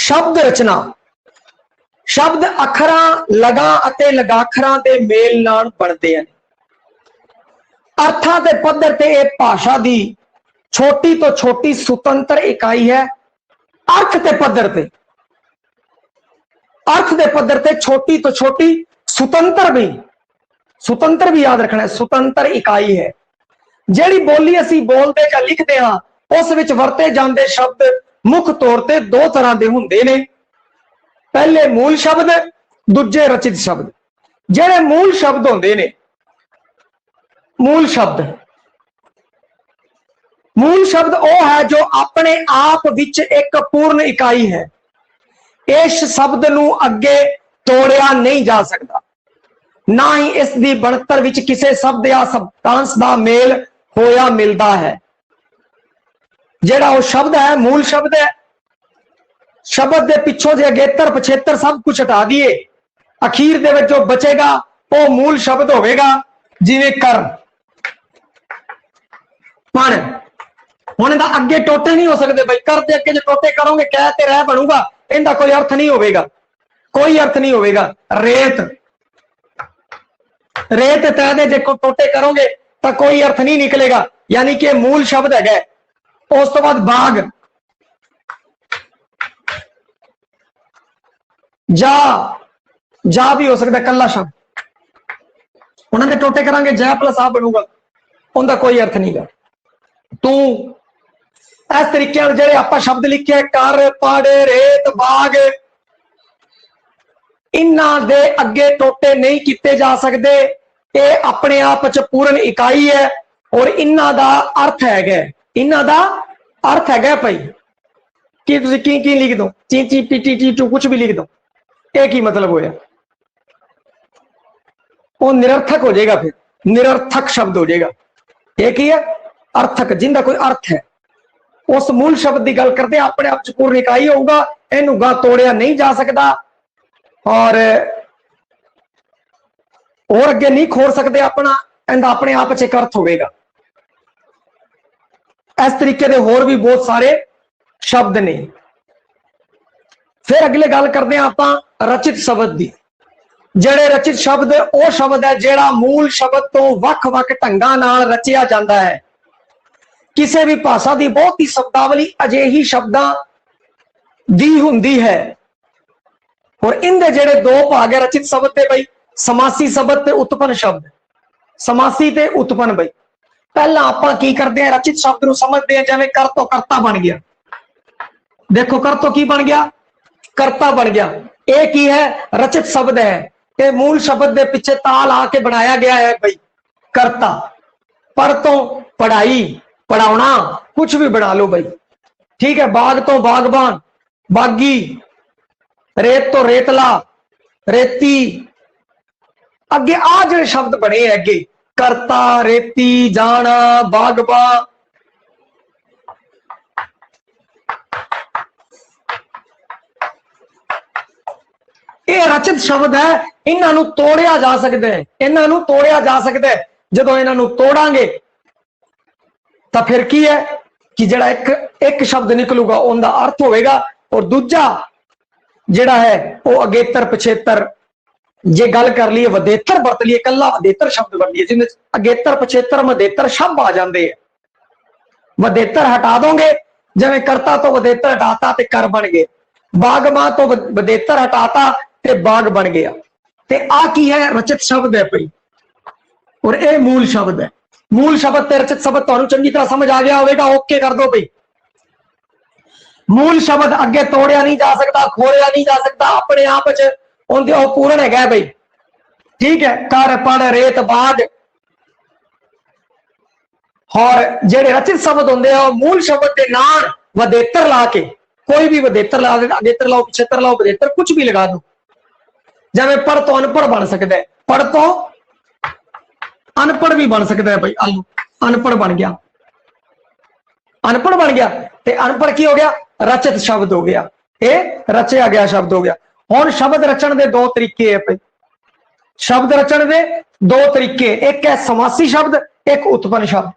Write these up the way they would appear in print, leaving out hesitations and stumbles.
शब्द रचना शब्द अखरां लगा अते लगाखरां दे मेल नाल बनते हैं। अर्थां दे पद्धर ते यह भाषा दी छोटी तो छोटी सुतंत्र इकाई है। अर्थ के पद्धर ते छोटी तो छोटी सुतंत्र भी याद रखना है, सुतंत्र इकाई है। जिहड़ी बोली असी बोलते या लिखते हाँ उस विच वरते जाते शब्द मुख तौर ते दो तरह के हुंदे ने। पहले मूल शब्द, दूजे रचित शब्द। जिहड़े मूल शब्द हुंदे ने, मूल शब्द वह है जो अपने आप विच एक पूर्ण इकाई है। इस शब्द नूं अगे तोड़िया नहीं जा सकता, ना ही इसकी बनतर विच किसी शब्द या शब्दांश का मेल होया मिलता है। जिहड़ा वो शब्द है मूल शब्द है। शब्द के पिछों जे अगेतर पछेतर सब कुछ हटा दिए, अखीर दे विच जो बचेगा वो मूल शब्द होवेगा। जिवें कर, पण हुण इहदा अगे टोटे नहीं हो सकते बई। कर दे अगे जो टोटे करोगे कह ते रह बनूगा, इहदा कोई अर्थ नहीं होवेगा, कोई अर्थ नहीं होवेगा। रेत तह दे जो टोटे करोगे तो कोई अर्थ नहीं निकलेगा, यानी कि मूल शब्द है। उस तो बाद बाग, जा भी हो सकता कला शब्द। उन्होंने टोटे करांगे जय प्लस आ बनूगा, उनका कोई अर्थ नहीं गा। तू इस तरीके जे आप शब्द लिखे कर, पढ़, रेत, बाग, इन्हां दे अगे टोटे नहीं किए जा सकते। ये अपने आप च पूर्ण इकाई है और इन्हां दा अर्थ है, इन्हां दा अर्थ है भाई। कि तुसीं की लिख दो, ची ची पी टी टी टू कुछ भी लिख दो, ये की मतलब होया? वो निरर्थक हो जाएगा, फिर निरर्थक शब्द हो जाएगा। एक ही है अर्थक, जिंदा कोई अर्थ है। उस मूल शब्द की गल करते अपने आप च पूर्ण इकाई होगा, इनू गा तोड़िया नहीं जा सकता और अगे नहीं खोल सकते अपना, इनका अपने आप च एक अर्थ होगा। इस तरीके के होर भी बहुत सारे शब्द ने। फिर अगले गल करते हैं आप रचित शब्द की। जिहड़े रचित शब्द वो शब्द है जिहड़ा मूल शब्द तो वख-वख ढंगां नाल रचिया जाता है। किसी भी भाषा की बहुत ही शब्दावली अजिही शब्दां दी हुंदी है और इनके जिहड़े दो भाग है रचित शब्द ते बई, समासी शब्द ते उत्पन्न शब्द। समासी ते उत्पन्न बई पहला आपां की करते हैं, रचित शब्द नूं समझते हैं। जिवें कर तो करता बन गया, देखो कर तो की बन गया, करता बन गया। एक ही है रचित शब्द है, ये मूल शब्द के पिछे ताल आके बनाया गया है भाई करता। पर तो पढ़ाई, पढ़ाना, कुछ भी बना लो भाई, ठीक है। बाग तो बागबान, बागी। रेत तो रेतला, रेती। अगे आ जो शब्द बने अगे करता, रेती, जाना, बागबा, ये रचित शब्द है। इन्हों तोड़िया जा सकता है, इन्हों तोड़िया जा सकता है। जो इन्हों तोड़ांगे तो फिर की है कि जड़ा एक शब्द निकलूगा उनका अर्थ होगा और दूजा जिहड़ा है वो अगेतर पछेतर। जे गल कर लीए वधेतर बरत लीए, कला वधेतर शब्द बन लीए जिन्हें अगेतर पछेतर मधेतर शब्द आ जाते हैं। वधेतर हटा दोगे, जिवें करता तो वधेतर हटाता ते कर बन गए, बागमा तो वधेतर हटाता ते बाग बन गया। ते आ की है रचित शब्द है भाई और ये मूल शब्द है। मूल शब्द ते रचित शब्द तुहानू चंगी तरह समझ आ गया होगा, ओके कर दो भाई। मूल शब्द अगे तोड़िया नहीं जा सकता, खोलिया नहीं जा सकता, अपने आप च उनके पूर्ण है भाई, ठीक है। कर, पढ़, रेत, बाग। और जेडे रचित शब्द होंगे मूल शब्द के नाल वधेतर ला के, कोई भी वधेतर ला, अगेतर लाओ, पिछेतर लाओ, वधेतर कुछ भी लगा दो। जिवें पढ़ तो अनपढ़ बन सकता है, पढ़ तो अनपढ़ भी बन सकता है भाई। आलू अनपढ़ बन गया, अनपढ़ बन गया ते अनपढ़ की हो गया, रचित शब्द हो गया, ये रचिया गया शब्द हो गया। हुण शब्द रचन के दो तरीके है भाई। शब्द रचन के दो तरीके, एक है समासी शब्द, एक उत्पन्न शब्द।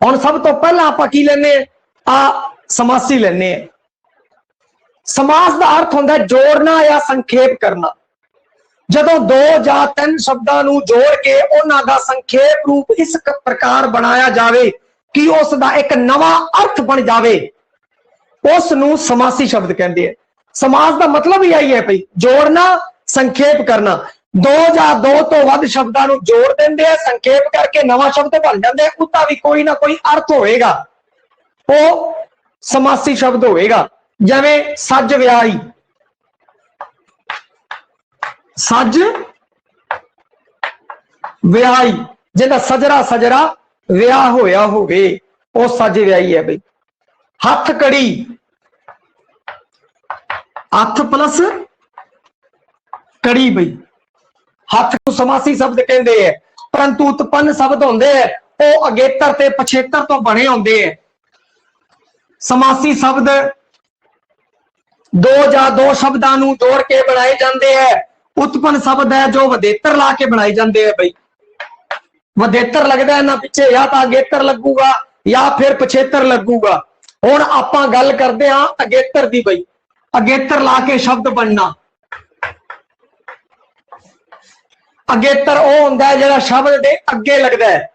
हुण सब तो पहला आपां की लेने आ समासी लेने। समास का अर्थ होता है जोड़ना या संखेप करना। जदों दो या तीन शब्दां नूं जोड़ के उन्हां दा संखेप रूप इस प्रकार बनाया जाए कि उसका एक नवा अर्थ बन जाए, उस नूं समासी शब्द कहते हैं। समास का मतलब ही यही है भाई, जोड़ना, संखेप करना। दो या दो तो वध शब्दां नूं जोड़ देंदे हैं, संखेप करके नवा शब्द बन जाते हैं, उसका भी कोई ना कोई अर्थ होएगा, वो समासी शब्द होएगा। जिवें सज व्याही, सज व्याही, जिहदा सजरा सजरा व्याह होया होवे, वो सज व्याही है भाई। हथ कड़ी, हथ प्लस कड़ी भाई, हथ को समासी शब्द कहते हैं, परंतु उत्पन्न शब्द होंदे हैं वो अगेतर ते पछेतर तो बने होंदे हैं। समासी शब्द दो या दो शब्दां नूं जोड़ के बनाए जाते हैं। उत्पन्न शब्द है जो वधेतर ला के बनाए जाते हैं भाई। वधेतर लगता है ना पिछे, या तो अगेतर लगूगा या फिर पछेतर लगूगा। हुण आपां गल करदे हां अगेतर दी भाई, अगेतर ला के शब्द बनना। अगेतर वो हुंदा है जिहड़ा शब्द दे अगे लगदा है।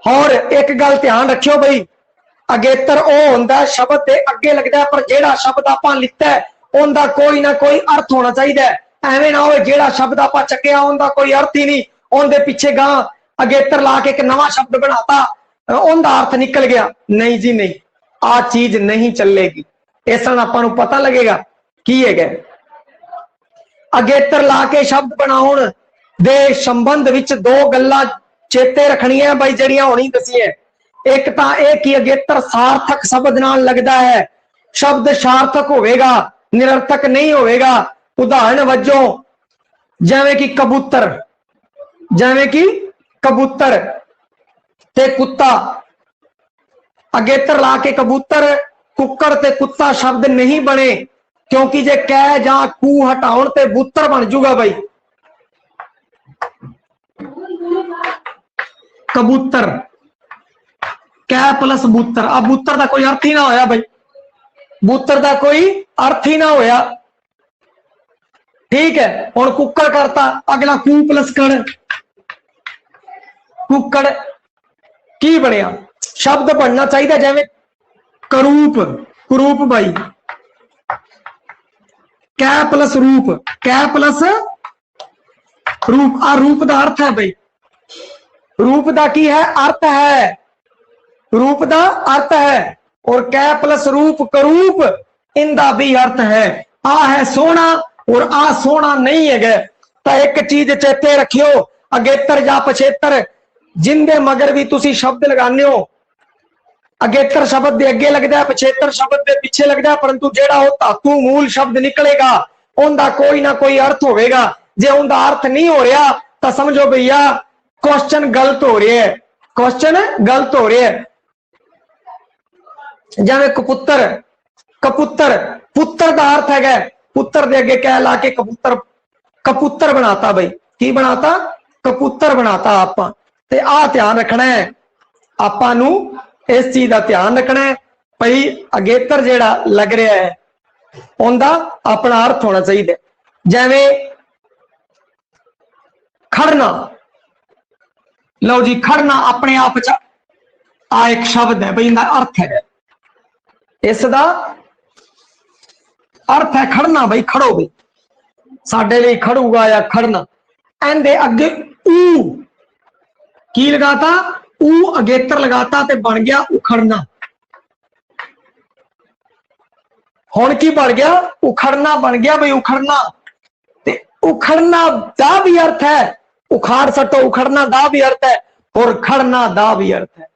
और एक गल ध्यान रखियो भाई, अगेतर वो हुंदा है शब्द दे अगे लगदा है, पर जिहड़ा शब्द आपां लिखता है उनका कोई ना कोई अर्थ होना चाहिए। एवें ना होवे जिहड़ा शब्द आपां चक्किया उनका कोई अर्थ ही नहीं, उनके पीछे गां अगेतर ला के एक नवा शब्द बनाता, उनका अर्थ निकल गया। नहीं जी नहीं, आ चीज नहीं चलेगी। इस तरह आपां नूं पता लगेगा की है। अगेतर ला के शब्द बनाउण दे संबंध विच दो गल्लां चेते रखणियां भाई, जड़ियां होनी दसी है। एक तो यह कि अगेतर सार्थक शब्द नाल लगता है, शब्द सार्थक होवेगा, निरर्थक नहीं होवेगा। उदाहरण वजों जिवें कि कबूतर, जिवें कि कबूतर ते कुत्ता, अगेतर ला के कबूतर, कुकर ते कुत्ता शब्द नहीं बने, क्योंकि जे कै जां कू हटाउण ते बूतर बन जूगा भाई। कबूतर, कै प्लस बूतर, अब बूतर का कोई अर्थ ही ना होया भाई, बूतर का कोई अर्थ ही ना होया। ठीक है, हुण कुकर करता, अगला कू प्लस कड़, कुकड़ की बनया, शब्द बनना चाहिए जिवें करूप, कुरूप भाई, कै प्लस रूप, कै प्लस रूप। आ रूप का अर्थ है भाई, रूप का की है अर्थ है, रूप का अर्थ है। और कै प्लस रूप करूप, इनका भी अर्थ है। आ है सोना और आ सोना नहीं है। तो एक चीज चेते रखियो, अगेतर या पछेतर जिंदे मगर भी तुसी शब्द लगाने हो, अगेतर शब्द दे अगे लगता है, पछेतर शब्द दे पीछे लगता है, परंतु जेड़ा वो धातु मूल शब्द निकलेगा उनका कोई ना कोई अर्थ होगा। जे उनका अर्थ नहीं हो रहा तो समझो भैया क्वेश्चन गलत हो रहा है, क्वेश्चन गलत हो रहा है। जिवें कपुत्तर, कपुत्तर पुत्र का अर्थ है, पुत्र दे अगे कह ला के कबूतर, कबूतर बनाता भाई, की बनाता, कबूतर बनाता। आपां ते आ ध्यान रखना है, आपां नूं इस चीज का ध्यान रखना है भाई, अगेतर जेड़ा लग रहा है उनका अपना अर्थ होना चाहिए। जिवें खड़ना, लो जी खड़ना अपने आप च आ एक शब्द है भाई, इनका अर्थ है, इसका अर्थ है खड़ना भाई, खड़ो भाई, साडे लिए खड़ूगा या खड़ना। एंदे अगे ऊ की लगाता, ऊ अगेतर लगाता ते बन गया उखड़ना। हुण की बन गया, उखड़ना बन गया भाई, उखड़ना। ते उखड़ना दा भी अर्थ है, उखाड़ सटो, उखड़ना दा भी अर्थ है, और खड़ना दा भी अर्थ है।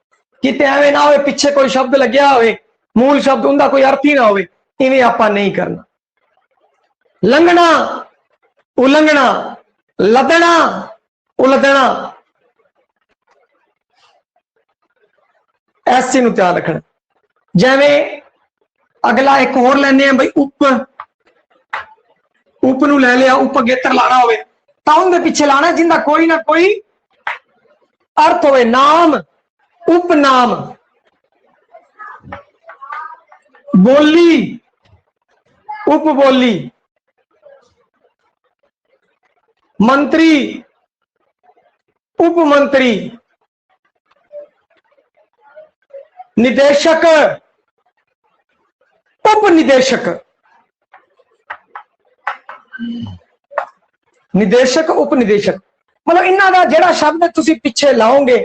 किते एवें ना हो पिछे कोई शब्द लग्या हो, मूल शब्द उनका कोई अर्थ ही ना हो, इवें आपां नहीं करना। लंघना, उलंघना, लदना, उलदना, ऐसे नूं ध्यान रखना। जिवें अगला एक होर लैने भाई उप, उप नूं लै लिया, उप अगेतर लाना होवे तां उहदे पिछे लाना जिंदा कोई ना कोई अर्थ होवे। नाम, उपनाम, बोली, उपबोली, मंत्री, उपमंत्री, निदेशक, उपनिदेशक, निदेशक, उपनिदेशक। मतलब इन्हां दा जिहड़ा शब्द तुसीं पिछे लाओगे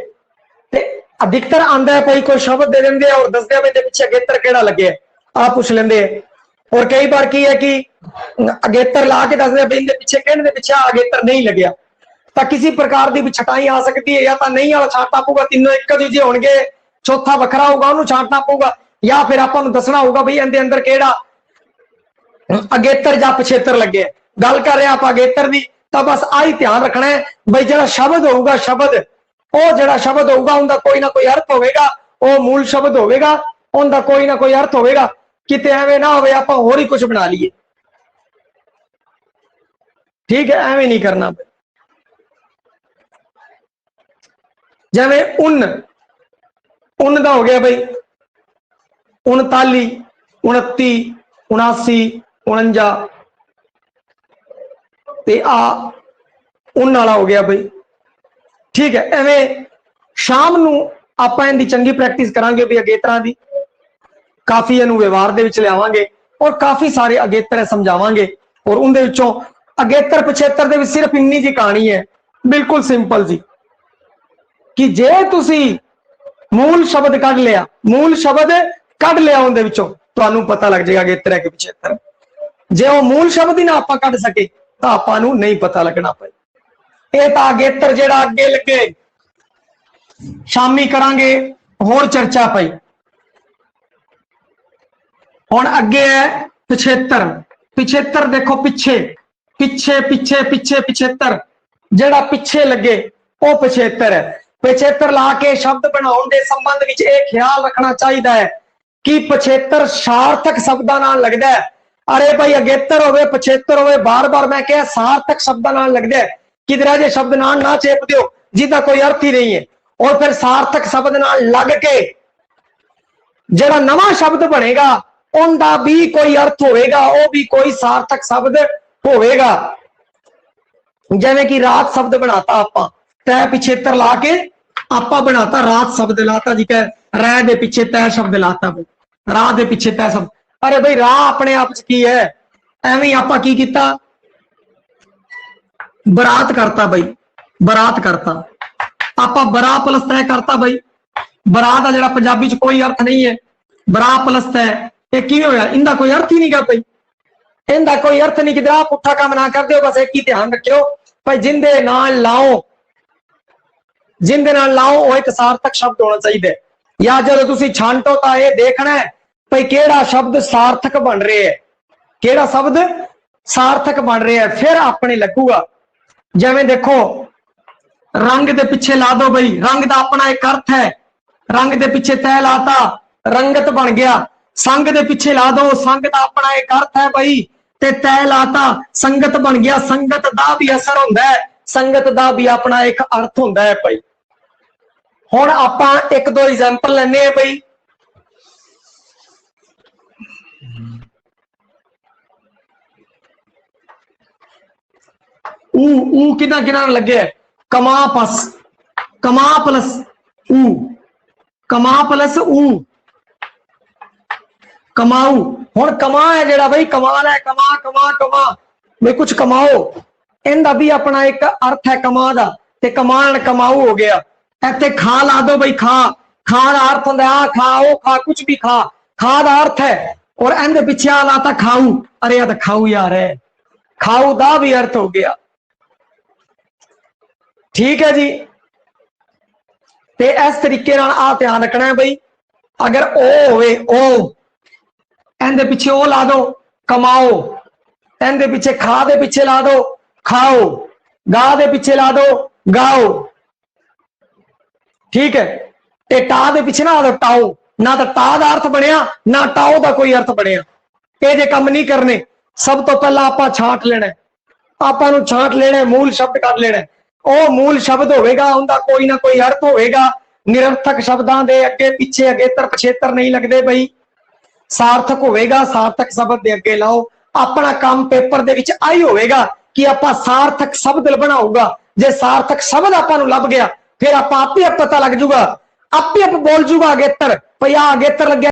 ते अधिकतर आंदा है भाई, कोई शब्द दे देंगे और दसदे हैं दे पिछे अगेतर केड़ा लगे, आप पूछ लेंदे। और कई बार की है कि अगेतर ला के दसदे भाई इनके पिछे कहने दे पिछे अगेतर नहीं लग्या, तो किसी प्रकार की भी छटाई आ सकती है, या तो नहीं वाला छांटना पऊगा, तीनों एक दूजे होंगे, चौथा वखरा होगा उन्होंने छांटना पऊगा, या फिर आपां नूं दसना होगा भाई इहदे अंदर केड़ा अगेतर या पछेतर लगे। गल कर रहे आप अगेतर दी, तो बस आई ध्यान रखना है भाई जो शब्द होगा, शब्द वो जो शब्द होगा उनका कोई ना कोई अर्थ होगा, वो मूल शब्द होगा, उनका कोई ना कोई अर्थ होगा, किते एवें ना होवे आपां होर ही कुछ बना लीए। ठीक है, एवें नहीं करना। जिवें उन, उन का हो गया भाई 39, 29, 79, 49, ते आ उन वाला हो गया भाई। ठीक है, एवें शाम नूं आपां इहदी चंगी प्रैक्टिस करांगे भी अगेतरां दी, काफी इहनूं व्यवहार दे विच लिआवांगे और काफी सारे अगेतर समझावांगे। और उहदे विचों अगेतर पछेतर दे विच सिर्फ इन्नी जी कहानी है, बिल्कुल सिंपल जी, कि जे तुसी मूल शब्द कढ लिया, मूल शब्द कढ लिया उहदे विचों, तुहानूं पता लग जाएगा अगेतर है कि पछेतर। जे वो मूल शब्द ही ना आपां कढ सके तो आपां नूं नहीं पता लगना पाए। ये तो अगेतर जेड़ा अगे लगे शामी करांगे होर चर्चा पई। हुण अगे है पछेतर। पिछेतर देखो पिछे, पिछे पिछे पिछे पिछेतर, जेड़ा पिछे लगे वो पछेतर है। पछेतर ला के शब्द बनाउण दे संबंध विच ये ख्याल रखना चाहिए है कि पछेतर सार्थक शब्दां नाल लगदा है। अरे भाई अगेतर होवे पछेतर होवे, बार बार मैं कहा सार्थक शब्दां नाल लगदा है, किधर जे शब्द नाल ना चेप दिओ जिसका कोई अर्थ ही नहीं है। और फिर सार्थक शब्द नाल लग के जेड़ा नवा शब्द बनेगा उनका भी कोई अर्थ होगा, वो भी कोई सार्थक शब्द होगा। जिवें कि रात शब्द बनाता आपां, तै पिछेतर ला के आपां बनाता रात शब्द लाता जी, कह रह दे पिछे तै शब्द लाता, राह दे पिछे तै शब्द। अरे भाई राह अपने आप च की है, एवें आपां की कीता, बरात करता भाई, बरात करता आपां बरा प्लस तय करता भाई। बरात का जेड़ा पंजाबी च कोई अर्थ नहीं है, बरा प्लस तय ये की होया, इनका कोई अर्थ ही नहीं गा भाई, इनका कोई अर्थ नहीं। किधर आप पुट्ठा काम ना कर दो, बस एक ही ध्यान रखियो भाई जिंदे नाल लाओ, जिंदे नाल लाओ वो एक सार्थक शब्द होना चाहिए। या जो तुसी छांटो तो ये देखना है भाई केड़ा शब्द सार्थक बन रहे है, केड़ा शब्द सार्थक बन रहे है, फिर अपने लगूगा। जिवें देखो रंग दे पिछे ला दो भाई, रंग का अपना एक अर्थ है, रंग दे पिछे तय लाता रंगत बन गया। संग दे पिछे ला दो, संग का अपना एक अर्थ है भाई, ते तय लाता संगत बन गया। संगत दा भी असर होंदा है, संगत दा भी अपना एक अर्थ होंदा है भाई। हुण आपां एक दो एग्जाम्पल लैने भाई। ऊ किना किना लगे, कमा पस, कमा प्लस ऊ, कमा प्लस ऊ, कमाऊ। हुण कमा है जेड़ा भाई कमाल है, कमा कमा कमा भाई कुछ कमाओ, इनका भी अपना एक अर्थ है कमा दा, ते कमान कमाऊ हो गया। इत्थे खा ला दो भाई, खा, खा दा अर्थ होंदा आ खा, ओ खा, कुछ भी खा, खा दा अर्थ है। और इनके पिछे आ लाता खाऊ, अरे यार खाऊ यार है, खाऊ दा भी अर्थ हो गया। ठीक है जी, ते इस तरीके आ ध्यान रखना है भाई। अगर ओ होवे ओ, इनके पीछे ओ ला दो कमाओ, इनके पीछे खा दे पीछे ला दो खाओ, गा दे पीछे ला दो गाओ। ठीक है, ते टा दे पीछे ना ला दो टाओ, ना तो टा का अर्थ बनया ना टाओ का कोई अर्थ बनया। ये जे काम नहीं करने, सब तो पहला आप छांट लेना, आपां नूं छांट लेना, मूल शब्द कर लेना। ओ मूल शब्द होगा उनका कोई ना कोई अर्थ होगा। निरर्थक शब्दां दे अगे पिछे अगेतर पछेतर नहीं लगते भाई। सार्थक होगा। सार्थक शब्द दे अगे लाओ, अपना काम पेपर दे विच आई होगा कि आपां सार्थक शब्द बनाऊगा। जे सार्थक शब्द आपां लभ गया फिर आप ही पता लग जूगा, आपे आप बोल जूगा अगेतर भई आ अगेतर लग्या